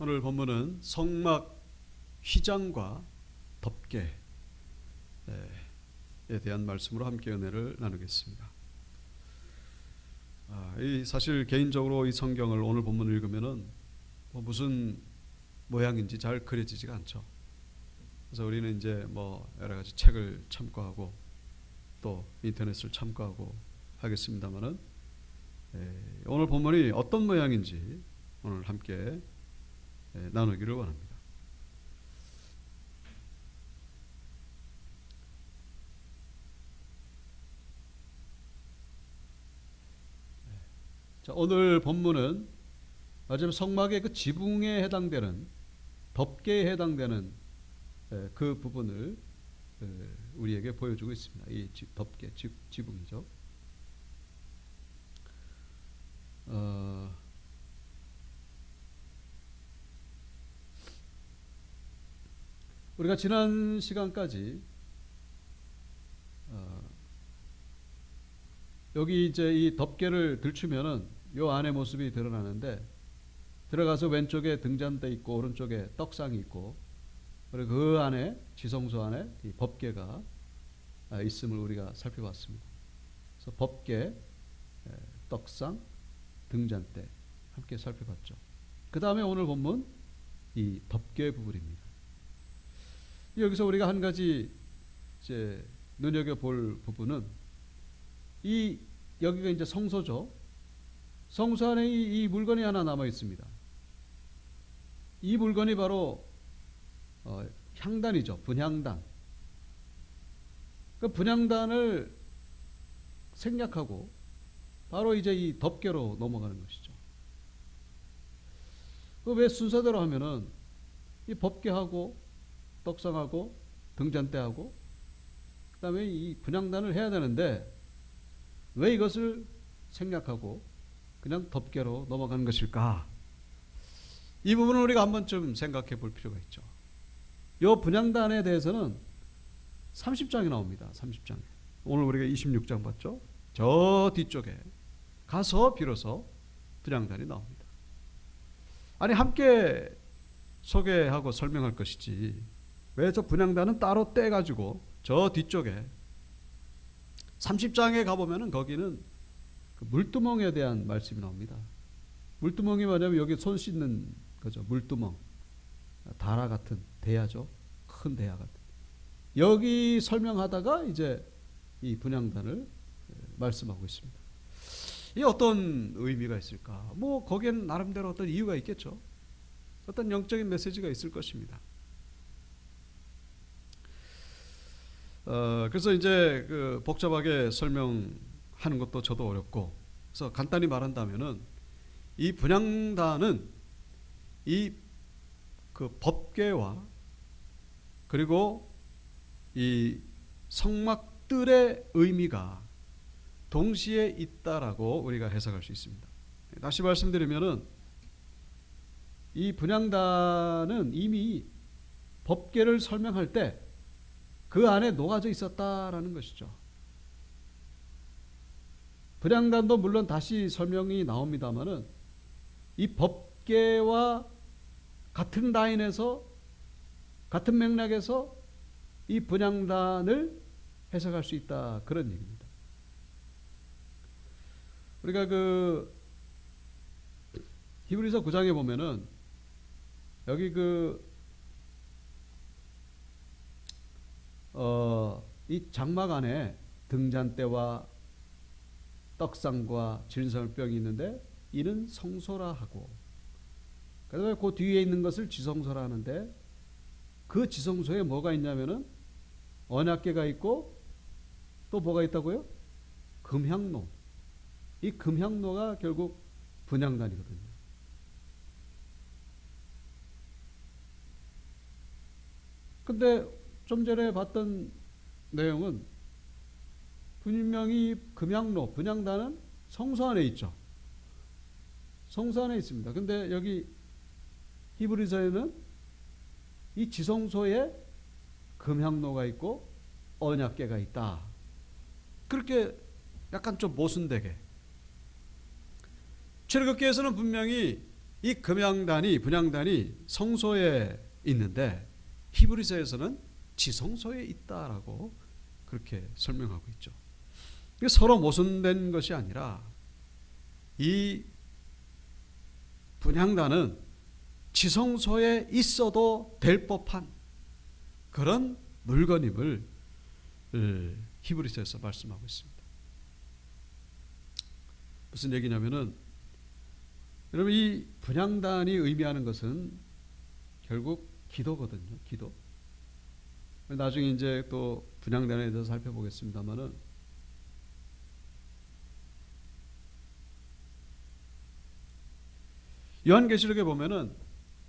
오늘 본문은 성막 휘장과 덮개에 대한 말씀으로 함께 은혜를 나누겠습니다. 사실 개인적으로 이 성경을 오늘 본문을 읽으면은 무슨 모양인지 잘 그려지지가 않죠. 그래서 우리는 이제 여러 가지 책을 참고하고 또 인터넷을 참고하고 하겠습니다만은 오늘 본문이 어떤 모양인지 오늘 함께 나누기를 원합니다. 자, 오늘 본문은 마지막 성막의 그 지붕에 해당되는 덮개에 해당되는 그 부분을 우리에게 보여주고 있습니다. 이 덮개, 지붕이죠. 우리가 지난 시간까지 여기 이제 이 덮개를 들추면은 요 안의 모습이 드러나는데, 들어가서 왼쪽에 등잔대 있고 오른쪽에 떡상이 있고, 그리고 그 안에 지성소 안에 이 법궤가 있음을 우리가 살펴봤습니다. 그래서 법궤, 떡상, 등잔대 함께 살펴봤죠. 그 다음에 오늘 본문 이 덮개 부분입니다. 여기서 우리가 한 가지 이제 눈여겨볼 부분은 여기가 이제 성소죠. 성소 안에 이 물건이 하나 남아 있습니다. 이 물건이 바로 향단이죠. 분향단. 그 분향단을 생략하고 바로 이제 이 덮개로 넘어가는 것이죠. 그 왜 순서대로 하면은 이 법궤하고 떡상하고 등잔대하고 그다음에 이 분향단을 해야 되는데 왜 이것을 생략하고 그냥 덮개로 넘어가는 것일까? 이 부분을 우리가 한 번쯤 생각해 볼 필요가 있죠. 이 분향단에 대해서는 30장이 나옵니다. 30장에. 오늘 우리가 26장 봤죠? 저 뒤쪽에 가서 비로소 분향단이 나옵니다. 아니, 함께 소개하고 설명할 것이지 왜 저 분향단은 따로 떼가지고 저 뒤쪽에 30장에 가보면은 거기는 그 물두멍에 대한 말씀이 나옵니다. 물두멍이 뭐냐면 여기 손 씻는 거죠. 물두멍. 다라 같은 대야죠. 큰 대야 같은. 여기 설명하다가 이제 이 분향단을 말씀하고 있습니다. 이 어떤 의미가 있을까? 거기에는 나름대로 어떤 이유가 있겠죠. 어떤 영적인 메시지가 있을 것입니다. 그래서 이제 그 복잡하게 설명하는 것도 저도 어렵고, 그래서 간단히 말한다면은 이 분향단은 이 그 법궤와 그리고 이 성막들의 의미가 동시에 있다라고 우리가 해석할 수 있습니다. 다시 말씀드리면은 이 분향단은 이미 법궤를 설명할 때 그 안에 녹아져 있었다라는 것이죠. 분향단도 물론 다시 설명이 나옵니다만은 이 법궤와 같은 라인에서 같은 맥락에서 이 분향단을 해석할 수 있다, 그런 얘기입니다. 우리가 그 히브리서 9장에 보면은 여기 이 장막 안에 등잔대와 떡상과 진설병이 있는데 이는 성소라 하고, 그다음에 그 뒤에 있는 것을 지성소라 하는데 그 지성소에 뭐가 있냐면은 언약궤가 있고 또 뭐가 있다고요? 금향로. 이 금향로가 결국 분향단이거든요. 근데 좀 전에 봤던 내용은 분명히 금향로, 분향단은 성소 안에 있죠. 성소 안에 있습니다. 근데 여기 히브리서에는 이 지성소에 금향로가 있고 언약궤가 있다. 그렇게 약간 좀 모순되게. 출애굽기에서는 분명히 이 금양단이 분향단이 성소에 있는데 히브리서에서는 지성소에 있다라고 그렇게 설명하고 있죠. 서로 모순된 것이 아니라 이 분향단은 지성소에 있어도 될 법한 그런 물건임을 히브리서에서 말씀하고 있습니다. 무슨 얘기냐면은 여러분 이 분향단이 의미하는 것은 결국 기도거든요. 기도. 나중에 이제 또 분향단에 대해서 살펴보겠습니다만은 요한계시록에 보면은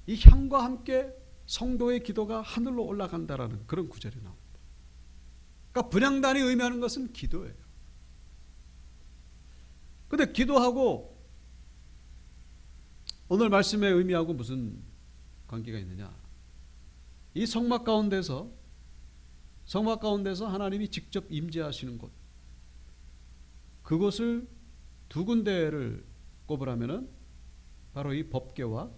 이 향과 함께 성도의 기도가 하늘로 올라간다라는 그런 구절이 나옵니다. 그러니까 분향단이 의미하는 것은 기도예요. 근데 기도하고 오늘 말씀의 의미하고 무슨 관계가 있느냐? 이 성막 가운데서 하나님이 직접 임재하시는 곳, 그곳을 두 군데를 꼽으라면은 바로 이 법궤와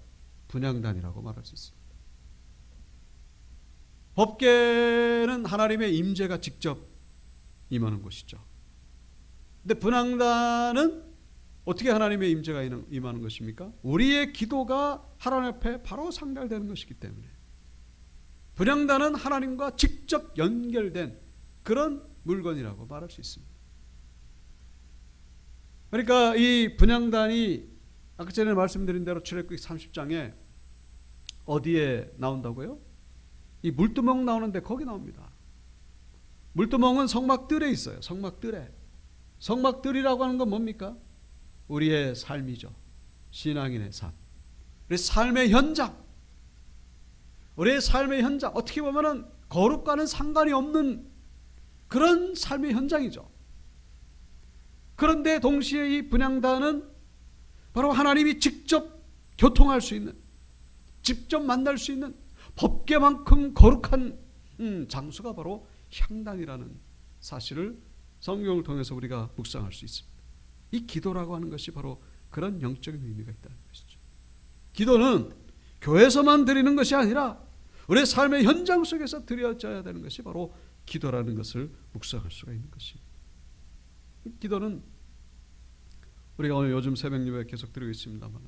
분향단이라고 말할 수 있습니다. 법궤는 하나님의 임재가 직접 임하는 곳이죠. 근데 분향단은 어떻게 하나님의 임재가 임하는 것입니까? 우리의 기도가 하나님 앞에 바로 상달되는 것이기 때문에 분향단은 하나님과 직접 연결된 그런 물건이라고 말할 수 있습니다. 그러니까 이 분향단이 아까 전에 말씀드린 대로 출애굽기 30장에 어디에 나온다고요? 이 물두멍 나오는데 거기 나옵니다. 물두멍은 성막들에 있어요. 성막들에. 성막들이라고 하는 건 뭡니까? 우리의 삶이죠. 신앙인의 삶. 우리 삶의 현장. 우리의 삶의 현장. 어떻게 보면은 거룩과는 상관이 없는 그런 삶의 현장이죠. 그런데 동시에 이 분향단은 바로 하나님이 직접 교통할 수 있는, 직접 만날 수 있는 법궤만큼 거룩한 장소가 바로 향단이라는 사실을 성경을 통해서 우리가 묵상할 수 있습니다. 이 기도라고 하는 것이 바로 그런 영적인 의미가 있다는 것이죠. 기도는 교회에서만 드리는 것이 아니라 우리의 삶의 현장 속에서 드려져야 되는 것이 바로 기도라는 것을 묵상할 수가 있는 것입니다. 기도는 우리가 오늘 요즘 새벽 예배 계속 드리고 있습니다만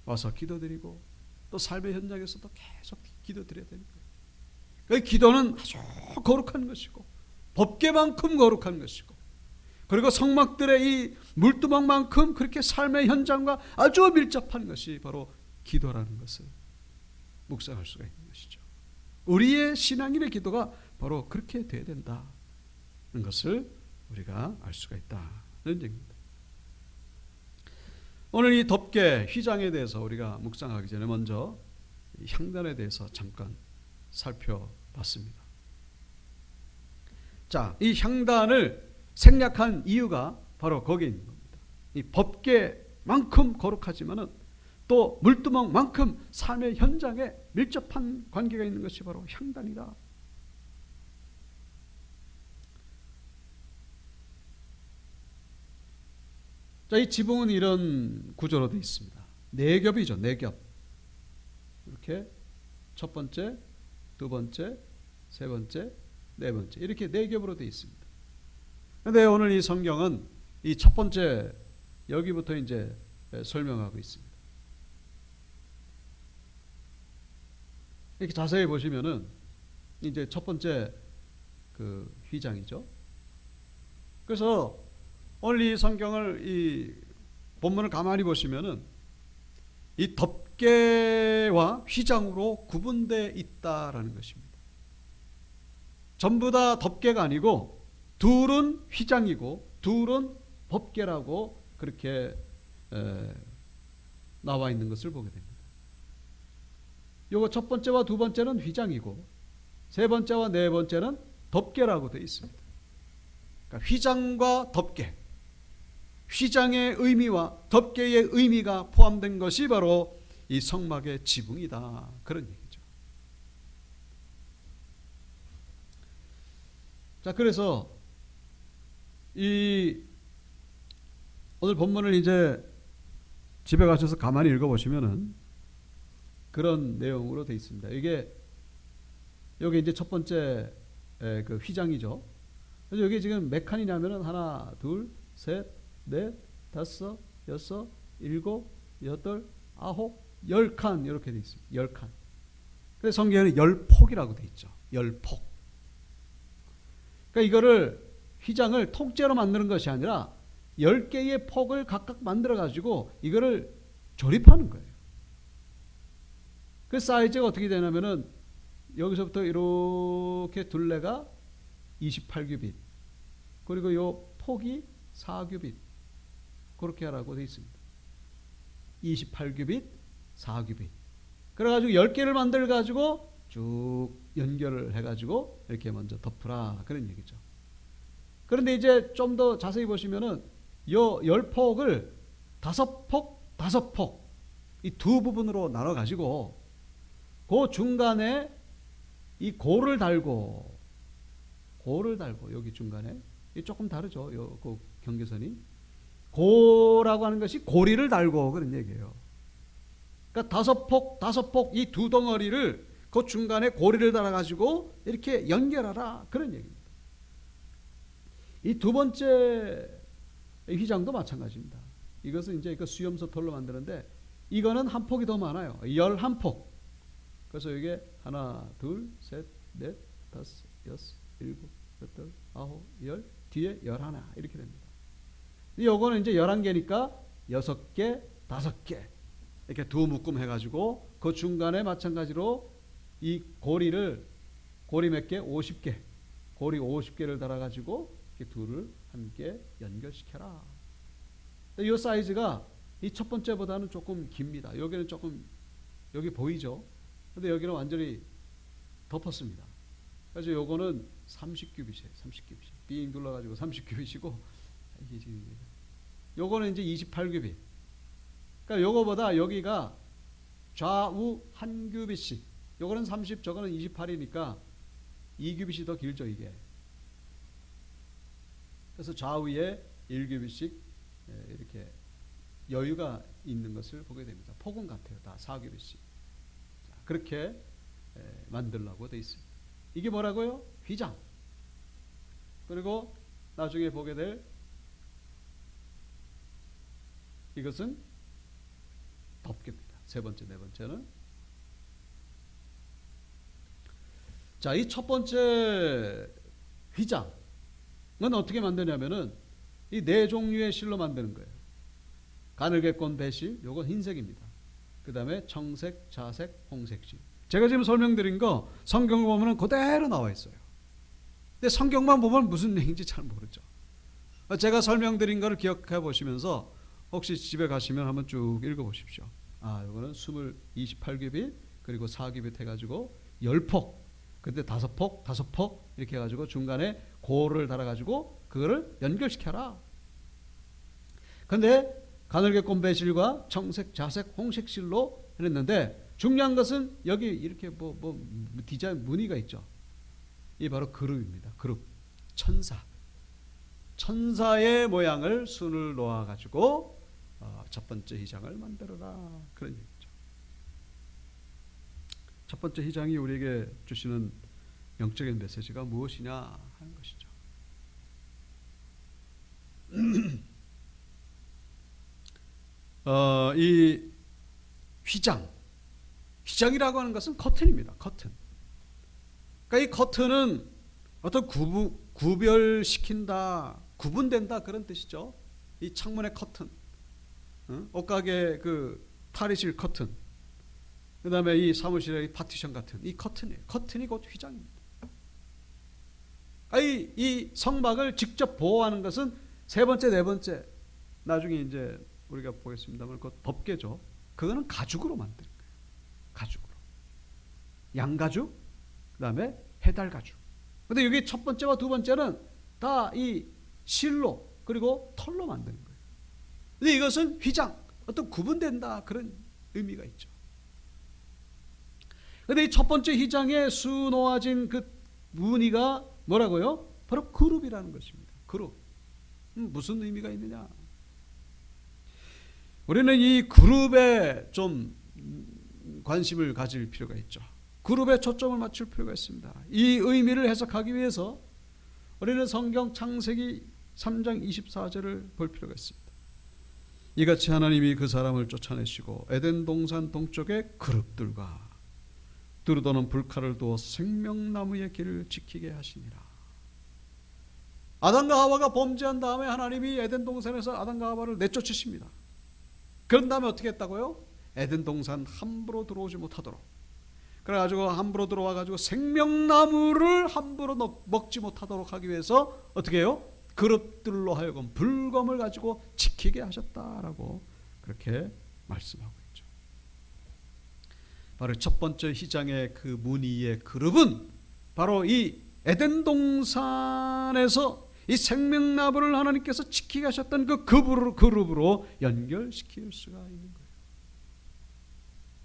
와서 기도드리고 또 삶의 현장에서도 계속 기도드려야 되는 거예요. 그 기도는 아주 거룩한 것이고 법궤만큼 거룩한 것이고 그리고 성막들의 이 물두멍만큼 그렇게 삶의 현장과 아주 밀접한 것이 바로 기도라는 것을 묵상할 수가 있는 것이죠. 우리의 신앙인의 기도가 바로 그렇게 돼야 된다는 것을 우리가 알 수가 있다는 얘기입니다. 오늘 이 덮개 휘장에 대해서 우리가 묵상하기 전에 먼저 향단에 대해서 잠깐 살펴봤습니다. 자, 이 향단을 생략한 이유가 바로 거기에 있는 겁니다. 이 법궤만큼 거룩하지만은 또 물두멍만큼 삶의 현장에 밀접한 관계가 있는 것이 바로 향단이다. 자, 이 지붕은 이런 구조로 되어 있습니다. 네 겹이죠, 네 겹. 이렇게 첫 번째, 두 번째, 세 번째, 네 번째 이렇게 네 겹으로 되어 있습니다. 그런데 오늘 이 성경은 이 첫 번째 여기부터 이제 설명하고 있습니다. 이렇게 자세히 보시면은 이제 첫 번째 그 휘장이죠. 그래서 오늘 이 성경을 이 본문을 가만히 보시면은 이 덮개와 휘장으로 구분되어 있다라는 것입니다. 전부 다 덮개가 아니고 둘은 휘장이고 둘은 법궤라고 그렇게 나와 있는 것을 보게 됩니다. 요거 첫 번째와 두 번째는 휘장이고 세 번째와 네 번째는 덮개라고 되어 있습니다. 그러니까 휘장과 덮개, 휘장의 의미와 덮개의 의미가 포함된 것이 바로 이 성막의 지붕이다, 그런 얘기죠. 자, 그래서 이 오늘 본문을 이제 집에 가셔서 가만히 읽어보시면은 그런 내용으로 되어 있습니다. 여기 이제 첫 번째 그 휘장이죠. 그래서 여기 지금 몇 칸이냐면은 하나, 둘, 셋, 넷, 다섯, 여섯, 일곱, 여덟, 아홉, 10칸 이렇게 되어 있습니다. 10칸. 그래서 성경에는 10폭이라고 되어 있죠. 10폭. 그러니까 이거를 휘장을 통째로 만드는 것이 아니라 10개의 폭을 각각 만들어 가지고 이거를 조립하는 거예요. 그 사이즈가 어떻게 되냐면은 여기서부터 이렇게 둘레가 28규빗, 그리고 요 폭이 4규빗, 그렇게 하라고 되어 있습니다. 28규빗, 4규빗. 그래가지고 10개를 만들어가지고 쭉 연결을 해가지고 이렇게 먼저 덮으라, 그런 얘기죠. 그런데 이제 좀 더 자세히 보시면은 요 10폭을 5폭, 5폭, 이 두 부분으로 나눠가지고 그 중간에 이 고를 달고 여기 중간에 이 조금 다르죠. 요 그 경계선이 고라고 하는 것이 고리를 달고 그런 얘기예요. 그러니까 5폭 이 두 덩어리를 그 중간에 고리를 달아 가지고 이렇게 연결하라, 그런 얘기입니다. 이 두 번째 휘장도 마찬가지입니다. 이것은 이제 그 수염소 털로 만드는데 이거는 한 폭이 더 많아요. 11폭. 그래서 이게 하나, 둘, 셋, 넷, 다섯, 여섯, 일곱, 여덟, 아홉, 열, 뒤에 11 이렇게 됩니다. 요거는 이제 11개니까 6개, 5개 이렇게 두 묶음 해가지고 그 중간에 마찬가지로 이 고리 몇 개? 50개. 고리 50개를 달아가지고 이렇게 둘을 함께 연결시켜라. 이 사이즈가 이 첫 번째보다는 조금 깁니다. 여기는 조금, 여기 보이죠? 근데 여기는 완전히 덮었습니다. 그래서 요거는 30규빗이에요. 30규빗. 삥 둘러가지고 30규빗이고, 요거는 이제 28규빗. 그러니까 요거보다 여기가 좌우 한 규빗씩. 요거는 30, 저거는 28이니까 2규빗이 더 길죠, 이게. 그래서 좌우에 1규빗씩 이렇게 여유가 있는 것을 보게 됩니다. 폭은 같아요. 다 4규빗씩. 그렇게 만들라고 되어 있습니다. 이게 뭐라고요? 휘장. 그리고 나중에 보게 될 이것은 덮개입니다. 세 번째, 네 번째는. 자, 이 첫 번째 휘장은 어떻게 만드냐면은 이 네 종류의 실로 만드는 거예요. 가늘게꼰 배실, 요건 흰색입니다. 그 다음에 청색, 자색, 홍색실. 제가 지금 설명드린 거 성경을 보면 그대로 나와 있어요. 근데 성경만 보면 무슨 얘기인지 잘 모르죠. 제가 설명드린 거를 기억해 보시면서 혹시 집에 가시면 한번 쭉 읽어 보십시오. 아, 요거는 28규빗 그리고 4규빗 해가지고 10폭, 근데 5폭, 5폭 이렇게 해가지고 중간에 고를 달아가지고 그거를 연결시켜라. 근데 가늘게꼰 배실과 청색, 자색, 홍색실로 했는데 중요한 것은 여기 이렇게 디자인 무늬가 있죠. 이 바로 그룹입니다. 그룹. 천사의 모양을 순을 놓아 가지고 첫 번째 휘장을 만들어라, 그런 얘기죠. 첫 번째 휘장이 우리에게 주시는 영적인 메시지가 무엇이냐 하는 것이죠. 이 휘장이라고 하는 것은 커튼입니다. 커튼. 그러니까 이 커튼은 어떤 구별시킨다, 구분된다, 그런 뜻이죠. 이 창문의 커튼, 옷가게 그 탈의실 커튼, 그 다음에 이 사무실의 파티션 같은 이 커튼이에요. 커튼이 곧 휘장입니다. 이 성막을 직접 보호하는 것은 세 번째, 네 번째, 나중에 이제 우리가 보겠습니다만 그 덮개죠. 그거는 가죽으로 만든 거예요. 가죽으로. 양가죽, 그 다음에 해달가죽. 근데 여기 첫 번째와 두 번째는 다 이 실로 그리고 털로 만드는 거예요. 근데 이것은 휘장, 어떤 구분된다, 그런 의미가 있죠. 근데 이 첫 번째 휘장에 수놓아진 그 무늬가 뭐라고요? 바로 그룹이라는 것입니다. 그룹. 무슨 의미가 있느냐? 우리는 이 그룹에 좀 관심을 가질 필요가 있죠. 그룹에 초점을 맞출 필요가 있습니다. 이 의미를 해석하기 위해서 우리는 성경 창세기 3장 24절을 볼 필요가 있습니다. 이같이 하나님이 그 사람을 쫓아내시고 에덴 동산 동쪽의 그룹들과 두루도는 불칼을 두어 생명나무의 길을 지키게 하시니라. 아담과 하와가 범죄한 다음에 하나님이 에덴 동산에서 아담과 하와를 내쫓으십니다. 그런 다음에 어떻게 했다고요? 에덴 동산 함부로 들어오지 못하도록, 그래가지고 함부로 들어와가지고 생명나무를 함부로 먹지 못하도록 하기 위해서 어떻게 해요? 그룹들로 하여금 불검을 가지고 지키게 하셨다라고 그렇게 말씀하고 있죠. 바로 첫 번째 희장의 그 무늬의 그룹은 바로 이 에덴 동산에서 이 생명나무를 하나님께서 지키게 하셨던 그 그룹으로 연결시킬 수가 있는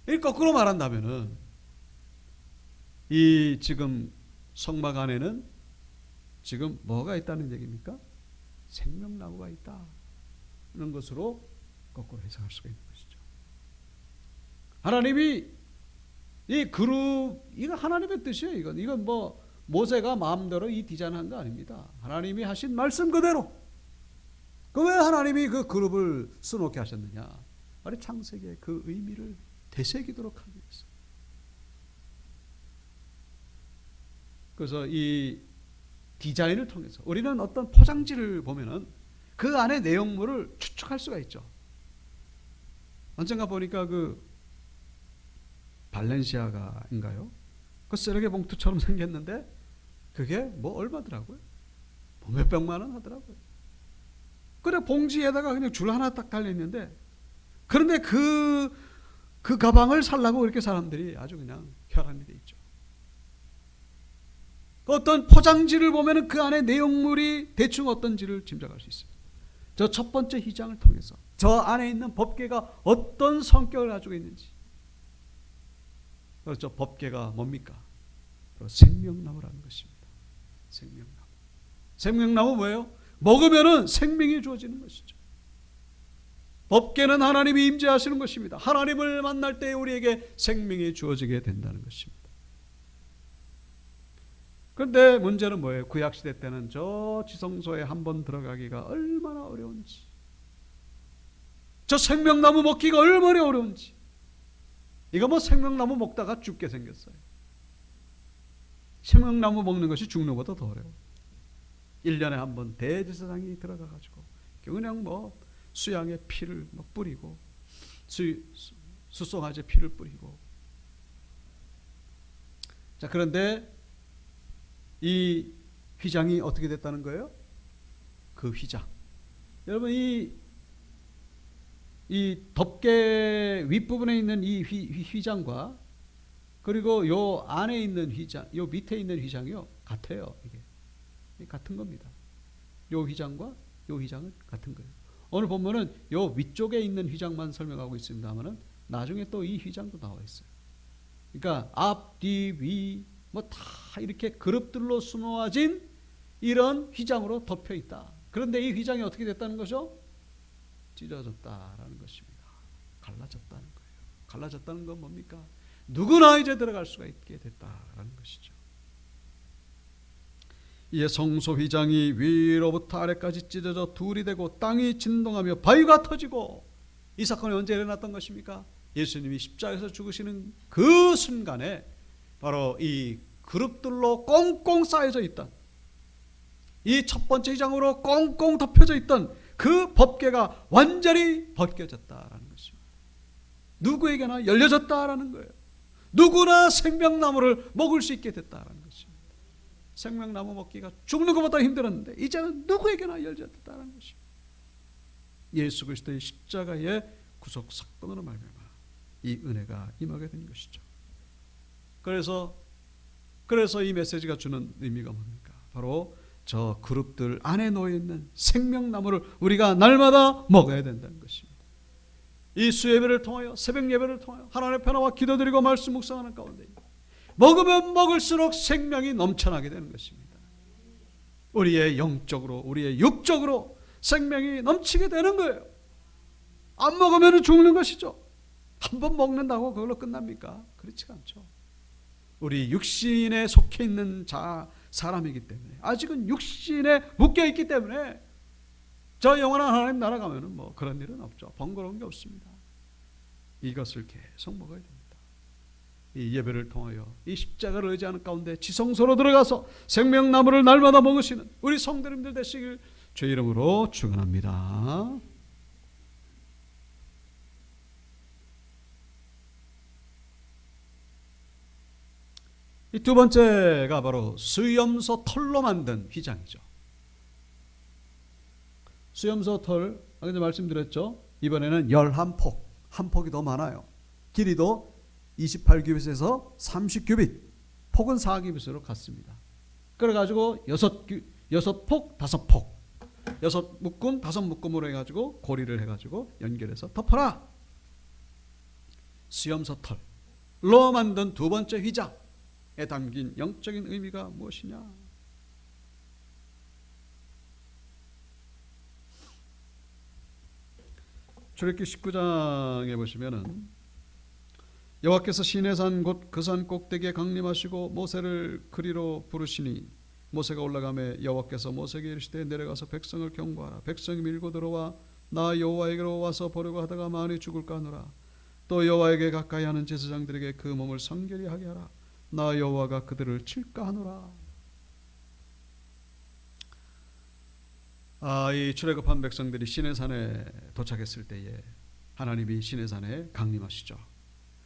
거예요. 거꾸로 말한다면은 이 지금 성막 안에는 지금 뭐가 있다는 얘기입니까? 생명나무가 있다는 것으로 거꾸로 해석할 수가 있는 것이죠. 하나님이 이 그룹, 이거 하나님의 뜻이에요. 이건 뭐 모세가 마음대로 이 디자인한 거 아닙니다. 하나님이 하신 말씀 그대로. 그 왜 하나님이 그 그룹을 써놓게 하셨느냐? 바로 창세기의 그 의미를 되새기도록 하기 위해서. 그래서 이 디자인을 통해서 우리는 어떤 포장지를 보면은 그 안에 내용물을 추측할 수가 있죠. 언젠가 보니까 그 발렌시아가인가요? 그 쓰레기 봉투처럼 생겼는데 그게 뭐 얼마더라고요? 뭐 몇백만 원 하더라고요. 그래 봉지에다가 그냥 줄 하나 딱 달려있는데, 그런데 그 가방을 살라고 이렇게 사람들이 아주 그냥 혈안이 돼 있죠. 어떤 포장지를 보면 그 안에 내용물이 대충 어떤지를 짐작할 수 있어요. 저 첫 번째 희장을 통해서 저 안에 있는 법궤가 어떤 성격을 가지고 있는지. 그렇죠. 법궤가 뭡니까? 생명나무라는 것입니다. 생명나무. 생명나무 뭐예요? 먹으면은 생명이 주어지는 것이죠. 법궤는 하나님이 임재하시는 것입니다. 하나님을 만날 때 우리에게 생명이 주어지게 된다는 것입니다. 그런데 문제는 뭐예요? 구약시대 때는 저 지성소에 한번 들어가기가 얼마나 어려운지, 저 생명나무 먹기가 얼마나 어려운지. 이거 뭐 생명나무 먹다가 죽게 생겼어요. 생명나무 먹는 것이 죽는 것보다 더 어려워. 1년에 한 번 대제사장이 들어가가지고 그냥 뭐 수양의 피를 막 뿌리고 수송아지 피를 뿌리고. 자, 그런데 이 휘장이 어떻게 됐다는 거예요? 그 휘장. 여러분 이 덮개 윗부분에 있는 이 휘장과 그리고 요 안에 있는 휘장, 요 밑에 있는 휘장이요 같아요. 이게 같은 겁니다. 요 휘장과 요 휘장은 같은 거예요. 오늘 보면은 요 위쪽에 있는 휘장만 설명하고 있습니다만은 나중에 또 이 휘장도 나와 있어요. 그러니까 앞, 뒤, 위 뭐 다 이렇게 그룹들로 수놓아진 이런 휘장으로 덮여 있다. 그런데 이 휘장이 어떻게 됐다는 거죠? 찢어졌다라는 것입니다. 갈라졌다는 거예요. 갈라졌다는 건 뭡니까? 누구나 이제 들어갈 수가 있게 됐다라는 것이죠. 이에 성소 휘장이 위로부터 아래까지 찢어져 둘이 되고 땅이 진동하며 바위가 터지고. 이 사건이 언제 일어났던 것입니까? 예수님이 십자가에서 죽으시는 그 순간에 바로 이 그룹들로 꽁꽁 쌓여져 있던, 이 첫 번째 휘장으로 꽁꽁 덮여져 있던 그 법궤가 완전히 벗겨졌다라는 것입니다. 누구에게나 열려졌다라는 거예요. 누구나 생명나무를 먹을 수 있게 됐다라는 것입니다. 생명나무 먹기가 죽는 것보다 힘들었는데 이제는 누구에게나 열려졌다라는 것입니다. 예수 그리스도의 십자가의 구속 사건으로 말미암아 이 은혜가 임하게 된 것이죠. 그래서 이 메시지가 주는 의미가 뭡니까? 바로 저 그룹들 안에 놓여있는 생명나무를 우리가 날마다 먹어야 된다는 것입니다. 이 수예배를 통하여, 새벽 예배를 통하여 하나님의 편화와 기도드리고 말씀 묵상하는 가운데 먹으면 먹을수록 생명이 넘쳐나게 되는 것입니다. 우리의 영적으로, 우리의 육적으로 생명이 넘치게 되는 거예요. 안 먹으면 죽는 것이죠. 한 번 먹는다고 그걸로 끝납니까? 그렇지가 않죠. 우리 육신에 속해 있는 사람이기 때문에, 아직은 육신에 묶여 있기 때문에 저 영원한 하나님 나라 가면은 뭐 그런 일은 없죠. 번거로운 게 없습니다. 이것을 계속 먹어야 됩니다. 이 예배를 통하여 이 십자가를 의지하는 가운데 지성소로 들어가서 생명나무를 날마다 먹으시는 우리 성도님들 되시길 주의 이름으로 축원합니다. 이 두 번째가 바로 수염소 털로 만든 휘장이죠. 수염소 털, 아까 말씀드렸죠. 이번에는 11폭, 한 폭이 더 많아요. 길이도 28규빗에서 30규빗, 폭은 4규빗으로 갔습니다. 그래가지고 6폭, 5폭, 6묶음, 5묶음으로 해가지고 고리를 해가지고 연결해서 덮어라. 수염소 털로 만든 두 번째 휘장에 담긴 영적인 의미가 무엇이냐? 출애굽기 19장에 보시면은 여호와께서 시내산 곧 그 산 꼭대기에 강림하시고 모세를 그리로 부르시니 모세가 올라가매 여호와께서 모세에게 이르시되 내려가서 백성을 경고하라. 백성이 밀고 들어와 나 여호와에게로 와서 보려고 하다가 많이 죽을까 하노라. 또 여호와에게 가까이 하는 제사장들에게 그 몸을 성결히 하게 하라. 나 여호와가 그들을 칠까 하노라. 이 출애굽한 백성들이 시내산에 도착했을 때에 하나님이 시내산에 강림하시죠.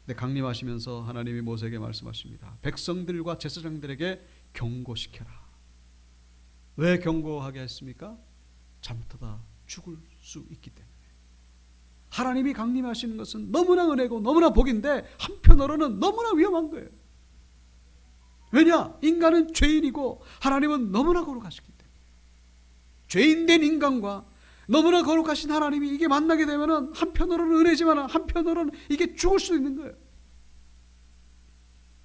근데 강림하시면서 하나님이 모세에게 말씀하십니다. 백성들과 제사장들에게 경고시켜라. 왜 경고하게 했습니까? 잘못하다 죽을 수 있기 때문에. 하나님이 강림하시는 것은 너무나 은혜고 너무나 복인데 한편으로는 너무나 위험한 거예요. 왜냐? 인간은 죄인이고 하나님은 너무나 거룩하시기 때문에. 죄인된 인간과 너무나 거룩하신 하나님이 이게 만나게 되면은 한편으로는 은혜지만 한편으로는 이게 죽을 수도 있는 거예요.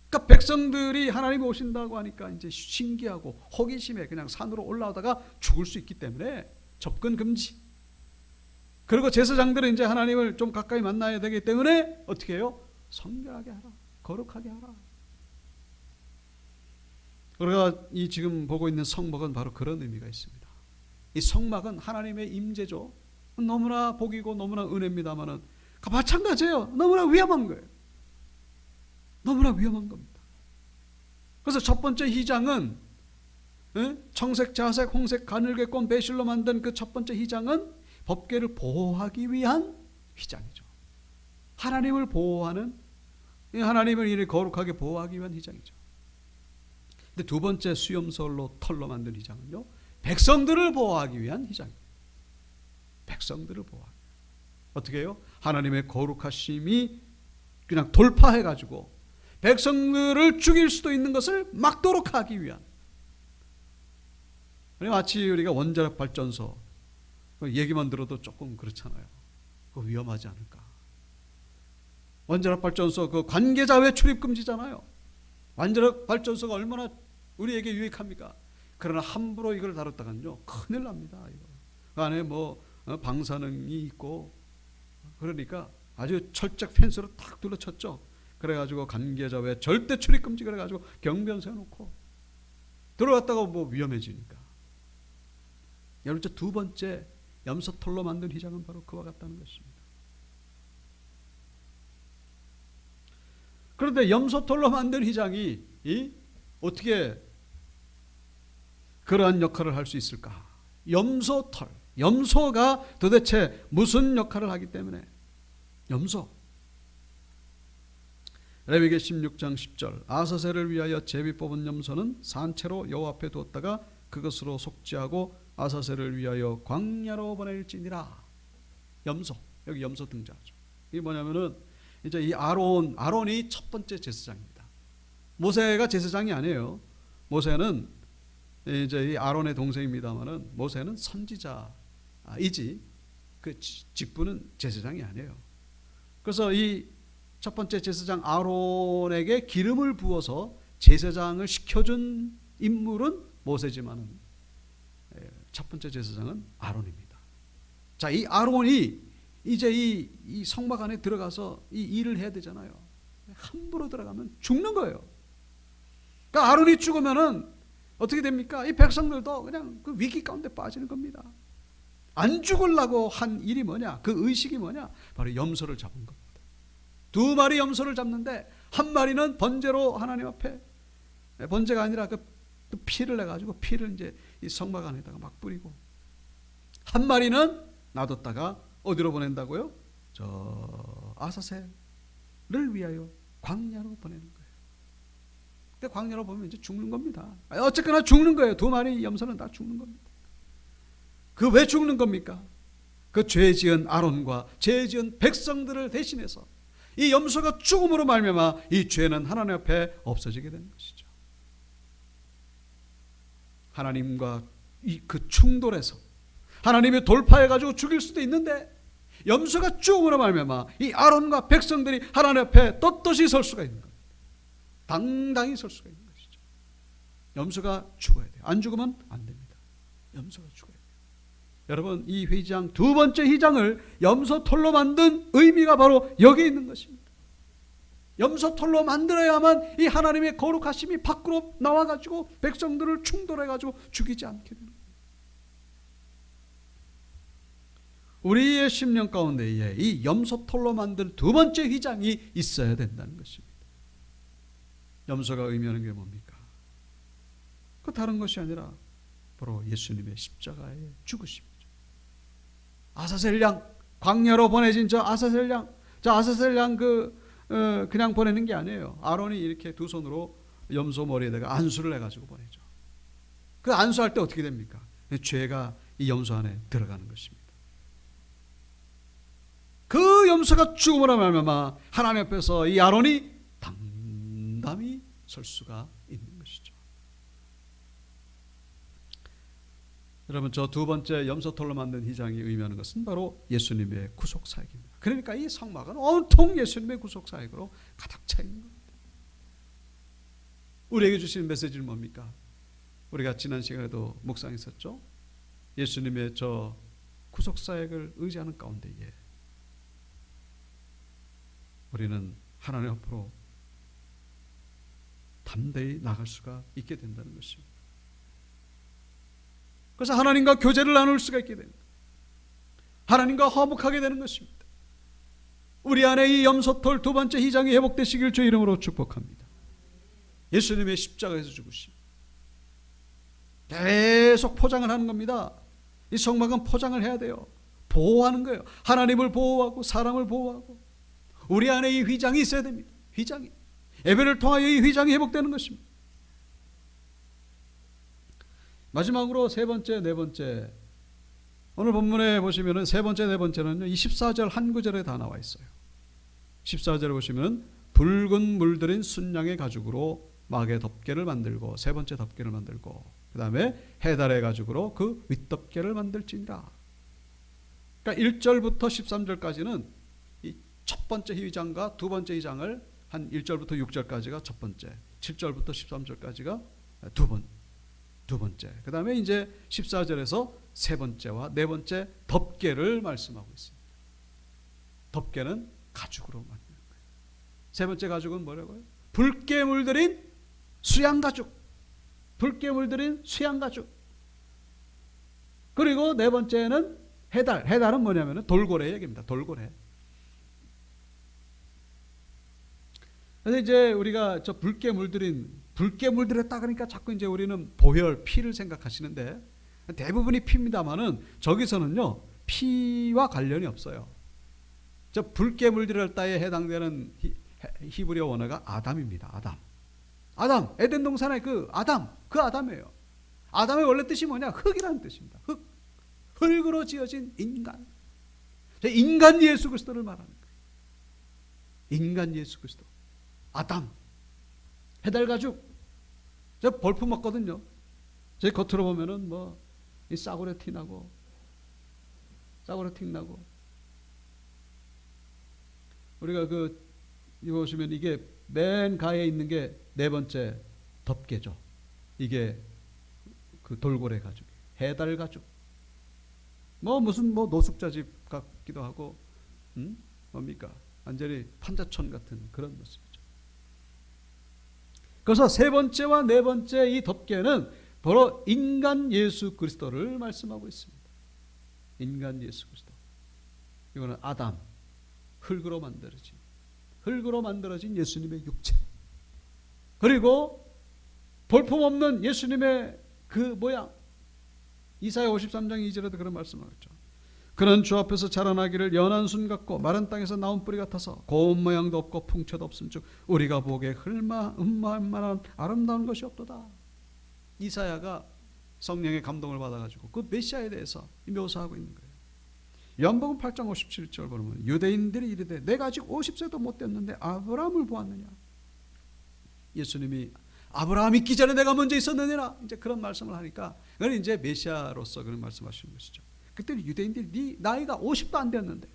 그러니까 백성들이 하나님이 오신다고 하니까 이제 신기하고 호기심에 그냥 산으로 올라오다가 죽을 수 있기 때문에 접근 금지. 그리고 제사장들은 이제 하나님을 좀 가까이 만나야 되기 때문에 어떻게 해요? 성결하게 하라. 거룩하게 하라. 우리가 이 지금 보고 있는 성막은 바로 그런 의미가 있습니다. 이 성막은 하나님의 임재죠. 너무나 복이고 너무나 은혜입니다만은 마찬가지예요. 너무나 위험한 거예요. 너무나 위험한 겁니다. 그래서 첫 번째 휘장은 청색, 자색, 홍색, 가늘게꽃, 배실로 만든 그 첫 번째 휘장은 법궤를 보호하기 위한 휘장이죠. 하나님을 보호하는, 하나님을 이렇게 거룩하게 보호하기 위한 휘장이죠. 근데 두 번째 수염솔로 털로 만든 휘장은요, 백성들을 보호하기 위한 휘장입니다. 백성들을 보호하기. 어떻게 해요? 하나님의 거룩하심이 그냥 돌파해가지고 백성들을 죽일 수도 있는 것을 막도록 하기 위한. 마치 우리가 원자력 발전소 얘기만 들어도 조금 그렇잖아요. 그거 위험하지 않을까? 원자력 발전소 그 관계자 외 출입 금지잖아요. 원자력 발전소가 얼마나 우리에게 유익합니까? 그러나 함부로 이걸 다뤘다간요 큰일 납니다. 이거. 그 안에 뭐 방사능이 있고 그러니까 아주 철책 펜스로 탁 둘러쳤죠. 그래가지고 관계자 외 절대 출입 금지 그래가지고 경비원 세워놓고 들어갔다가 뭐 위험해지니까. 여러분 두 번째 염소털로 만든 휘장은 바로 그와 같다는 것입니다. 그런데 염소털로 만든 휘장이 어떻게 그러한 역할을 할 수 있을까? 염소털, 염소가 도대체 무슨 역할을 하기 때문에? 염소. 레위기 16장 10절 아사셀을 위하여 제비 뽑은 염소는 산채로 여호와 앞에 두었다가 그것으로 속죄하고 아사셀을 위하여 광야로 보낼지니라. 염소, 여기 염소 등장하죠. 이게 뭐냐면은 이제 이 아론이 첫 번째 제사장입니다. 모세가 제사장이 아니에요. 모세는 이제 이 아론의 동생입니다만은 모세는 선지자이지 그 직분은 제사장이 아니에요. 그래서 이 첫 번째 제사장 아론에게 기름을 부어서 제사장을 시켜준 인물은 모세지만은 첫 번째 제사장은 아론입니다. 자, 이 아론이 이제 이 성막 안에 들어가서 이 일을 해야 되잖아요. 함부로 들어가면 죽는 거예요. 그러니까 아론이 죽으면은 어떻게 됩니까? 이 백성들도 그냥 그 위기 가운데 빠지는 겁니다. 안 죽으려고 한 일이 뭐냐? 그 의식이 뭐냐? 바로 염소를 잡은 겁니다. 2마리 염소를 잡는데 한 마리는 번제로 하나님 앞에, 번제가 아니라 그 피를 내가지고 피를 이제 이 성막 안에다가 막 뿌리고, 한 마리는 놔뒀다가 어디로 보낸다고요? 저 아사셀을 위하여 광야로 보내는 거예요. 근데 광야로 보면 이제 죽는 겁니다. 어쨌거나 죽는 거예요. 2마리 염소는 다 죽는 겁니다. 그 왜 죽는 겁니까? 그 죄 지은 아론과 죄 지은 백성들을 대신해서 이 염소가 죽음으로 말미암아 이 죄는 하나님 앞에 없어지게 되는 것이죠. 하나님과 그 충돌에서 하나님이 돌파해가지고 죽일 수도 있는데, 염소가 죽음으로 말미암아 이 아론과 백성들이 하나님 앞에 떳떳이 설 수가 있는 겁니다. 당당히 설 수가 있는 것이죠. 염소가 죽어야 돼요. 안 죽으면 안 됩니다. 염소가 죽어야 돼요. 여러분, 이 휘장, 2번째 휘장을 염소 털로 만든 의미가 바로 여기 있는 것입니다. 염소 털로 만들어야만 이 하나님의 거룩하심이 밖으로 나와가지고 백성들을 충돌해가지고 죽이지 않게 되는 거예요. 우리의 심령 가운데에 이 염소 털로 만든 2번째 휘장이 있어야 된다는 것입니다. 염소가 의미하는 게 뭡니까? 그 다른 것이 아니라 바로 예수님의 십자가의 죽으심이죠. 아사셀 양, 광야로 보내진 저 아사셀 양, 저 아사셀 양 그냥 보내는 게 아니에요. 아론이 이렇게 2 손으로 염소 머리에다가 안수를 해가지고 보내죠. 그 안수할 때 어떻게 됩니까? 죄가 이 염소 안에 들어가는 것입니다. 그 염소가 죽음으로 말미암아 하나님 앞에서 이 아론이 담담히 설 수가 있는 것이죠. 여러분, 저 2번째 염소털로 만든 휘장이 의미하는 것은 바로 예수님의 구속사역입니다. 그러니까 이 성막은 온통 예수님의 구속사역으로 가득 차 있는 겁니다. 우리에게 주신 메시지는 뭡니까? 우리가 지난 시간에도 묵상했었죠. 예수님의 저 구속사역을 의지하는 가운데에 우리는 하나님 앞으로 담대히 나갈 수가 있게 된다는 것입니다. 그래서 하나님과 교제를 나눌 수가 있게 됩니다. 하나님과 화목하게 되는 것입니다. 우리 안에 이 염소털 2번째 휘장이 회복되시길 주 이름으로 축복합니다. 예수님의 십자가에서 죽으심, 계속 포장을 하는 겁니다. 이 성막은 포장을 해야 돼요. 보호하는 거예요. 하나님을 보호하고 사람을 보호하고 우리 안에 이 휘장이 있어야 됩니다. 휘장이, 예배를 통하여 이 휘장이 회복되는 것입니다. 마지막으로 3번째, 4번째, 오늘 본문에 보시면은 3번째, 4번째는요, 이 14절 한 구절에 다 나와 있어요. 14절에 보시면은 붉은 물들인 순양의 가죽으로 막의 덮개를 만들고, 3번째 덮개를 만들고, 그 다음에 해달의 가죽으로 그 윗덮개를 만들지니라. 그러니까 1절부터 13절까지는 이 첫 번째 휘장과 2번째 휘장을 한 1절부터 6절까지가 첫 번째, 7절부터 13절까지가 두 번째. 그 다음에 이제 14절에서 3번째와 4번째 덮개를 말씀하고 있습니다. 덮개는 가죽으로 만드는 거예요. 3번째 가죽은 뭐라고요? 붉게 물들인 수양 가죽. 붉게 물들인 수양 가죽. 그리고 4번째는 해달. 해달은 뭐냐면 돌고래 얘기입니다. 돌고래. 그래서 이제 우리가 저 붉게 물들였다 그러니까 자꾸 이제 우리는 보혈, 피를 생각하시는데 대부분이 피입니다만은 저기서는요, 피와 관련이 없어요. 저 붉게 물들였다에 해당되는 히브리어 원어가 아담입니다. 아담, 에덴 동산의 그 아담이에요. 아담의 원래 뜻이 뭐냐? 흙이라는 뜻입니다. 흙으로 지어진 인간. 인간 예수 그리스도를 말하는 거예요. 인간 예수 그리스도. 아담, 해달 가죽. 저 벌프 먹거든요. 제 겉으로 보면은 뭐 이 싸구려 티 나고 우리가 이거 보시면 이게 맨 가에 있는 게 4번째 덮개죠. 이게 그 돌고래 가죽, 해달 가죽. 뭐 무슨 노숙자 집 같기도 하고 뭡니까? 완전히 판자촌 같은 그런 모습이죠. 그래서 세 번째와 네 번째 이 덮개는 바로 인간 예수 그리스도를 말씀하고 있습니다. 인간 예수 그리스도. 이거는 아담, 흙으로 만들어진 예수님의 육체. 그리고 볼품없는 예수님의 그 모양. 이사야 53장 2절에도 그런 말씀을 하죠. 그는 주 앞에서 자라나기를 연한 순 같고 마른 땅에서 나온 뿌리 같아서 고운 모양도 없고 풍채도 없음즉 우리가 보기에 흠만한 아름다운 것이 없도다. 이사야가 성령의 감동을 받아가지고 그 메시아에 대해서 묘사하고 있는 거예요. 요한복음 8장 57절 보면 유대인들이 이르되 내가 아직 50세도 못 됐는데 아브라함을 보았느냐. 예수님이 아브라함 있기 전에 내가 먼저 있었느니라. 이제 그런 말씀을 하니까 그건 이제 메시아로서 그런 말씀하시는 것이죠. 그때 유대인들이 네 나이가 50도 안 됐는데,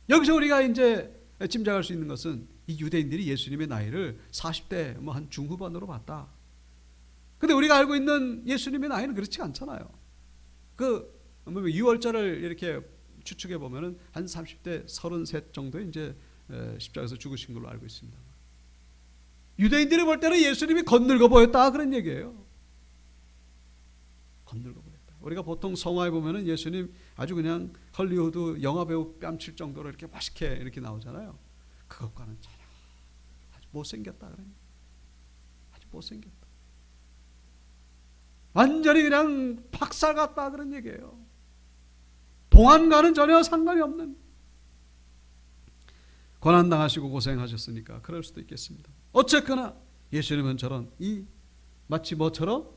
여기서 우리가 이제 짐작할 수 있는 것은 이 유대인들이 예수님의 나이를 40대 뭐 한 중후반으로 봤다. 근데 우리가 알고 있는 예수님의 나이는 그렇지 않잖아요. 그 유월절을 이렇게 추측해 보면은 한 30대 33 정도 이제 십자가에서 죽으신 걸로 알고 있습니다. 유대인들이 볼 때는 예수님이 건늙어 보였다 그런 얘기예요. 건늙어 보였다. 우리가 보통 성화에 보면은 예수님 아주 그냥 헐리우드 영화 배우 뺨칠 정도로 이렇게 멋있게 이렇게 나오잖아요. 그것과는 전혀 아주 못생겼다 그래요. 아주 못생겼다. 완전히 그냥 박살 같다 그런 얘기예요. 동안과는 전혀 상관이 없는. 고난당하시고 고생하셨으니까 그럴 수도 있겠습니다. 어쨌거나 예수님은 저런 마치 뭐처럼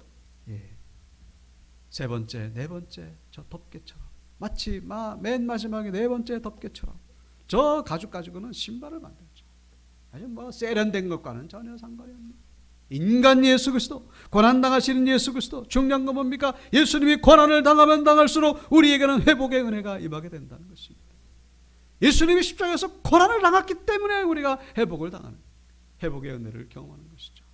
세 번째, 네 번째 저 덮개처럼, 마치 맨 마지막에 네 번째 덮개처럼 저 가죽 가지고는 신발을 만들죠. 아주 뭐 세련된 것과는 전혀 상관이 없는 인간 예수 그리스도, 고난당하시는 예수 그리스도. 중요한 건 뭡니까? 예수님이 고난을 당하면 당할수록 우리에게는 회복의 은혜가 임하게 된다는 것입니다. 예수님이 십자가에서 고난을 당했기 때문에 우리가 회복을 당하는, 회복의 은혜를 경험하는 것이죠.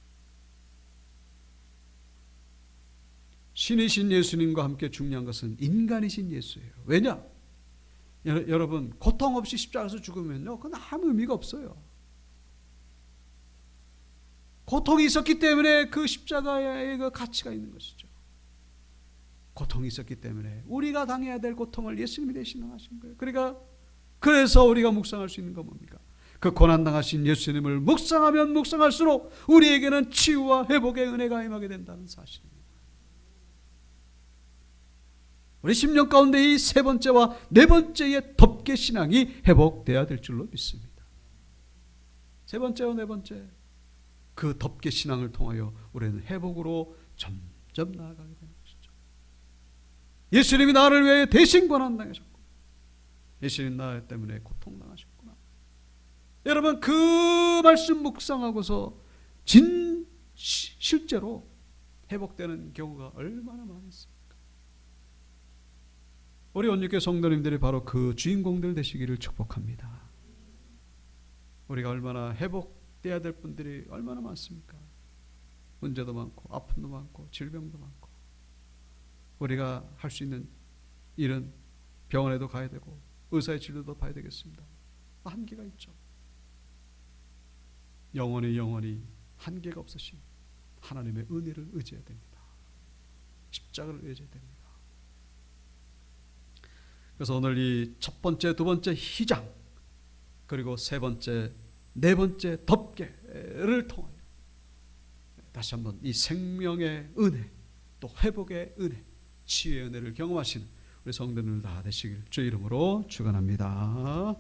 신이신 예수님과 함께 중요한 것은 인간이신 예수예요. 왜냐? 여러분, 고통 없이 십자가에서 죽으면요, 그건 아무 의미가 없어요. 고통이 있었기 때문에 그 십자가의 그 가치가 있는 것이죠. 고통이 있었기 때문에 우리가 당해야 될 고통을 예수님이 대신 당하신 거예요. 그래서 우리가 묵상할 수 있는 건 뭡니까? 그 고난당하신 예수님을 묵상하면 묵상할수록 우리에게는 치유와 회복의 은혜가 임하게 된다는 사실입니다. 우리 심령 가운데 이 세 번째와 네 번째의 덮개 신앙이 회복되어야 될 줄로 믿습니다. 세 번째와 네 번째 그 덮개 신앙을 통하여 우리는 회복으로 점점 나아가게 되는 것이죠. 예수님이 나를 위해 대신 고난당하셨고 예수님 나 때문에 고통당하셨구나. 여러분, 그 말씀 묵상하고서 실제로 회복되는 경우가 얼마나 많습니까? 우리 온유교 성도님들이 바로 그 주인공들 되시기를 축복합니다. 우리가 얼마나 회복돼야 될 분들이 얼마나 많습니까? 문제도 많고 아픔도 많고 질병도 많고, 우리가 할 수 있는 일은 병원에도 가야 되고 의사의 진료도 봐야 되겠습니다. 한계가 있죠. 영원히 한계가 없으신 하나님의 은혜를 의지해야 됩니다. 십자가를 의지해야 됩니다. 그래서 오늘 이 첫 번째, 두 번째 희장, 그리고 세 번째, 네 번째 덮개를 통하여 다시 한번 이 생명의 은혜, 또 회복의 은혜, 치유의 은혜를 경험하시는 우리 성도들 다 되시길 주 이름으로 축원합니다.